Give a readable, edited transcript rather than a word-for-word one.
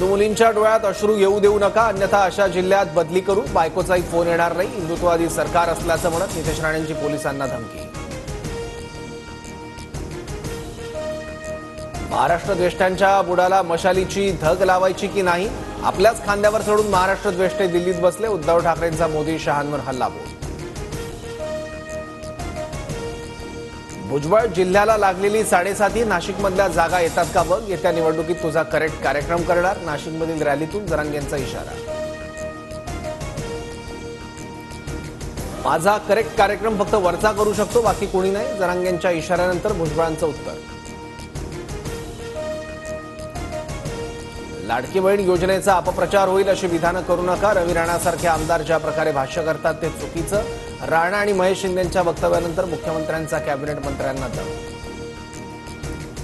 मुलींच्या डोळ्यात अश्रू येऊ देऊ नका, अन्यथा अशा जिल्ह्यात बदली करू. बायकोचाही फोन येणार नाही. हिंदुत्ववादी सरकार असल्याचं म्हणत नितेश राणेंची पोलिसांना धमकी. महाराष्ट्र द्वेष्ट्यांच्या बुडाला मशालीची धग लावायची की नाही? आपल्याच खांद्यावर चढून महाराष्ट्र द्वेष्टे दिल्लीत बसले. उद्धव ठाकरेंचा मोदी शहांवर हल्लाबोल. भुजबळ जिल्ह्याला लागलेली 7.5 नाशिकमधल्या जागा येतात का बघ. येत्या निवडणुकीत तुझा करेक्ट कार्यक्रम करणार. नाशिकमधील रॅलीतून जरांगेंचा इशारा. माझा करेक्ट कार्यक्रम फक्त वरचा करू शकतो, बाकी कोणी नाही. जरांगेंच्या इशाऱ्यानंतर भुजबळांचं उत्तर. लाडकी बहीण योजनेचा अपप्रचार होईल अशी विधानं करू नका. रवी राणासारखे आमदार ज्या प्रकारे भाष्य करतात ते चुकीचं. राणा आणि महेश शिंदेंच्या वक्तव्यानंतर मुख्यमंत्र्यांचा कॅबिनेट मंत्र्यांना दम.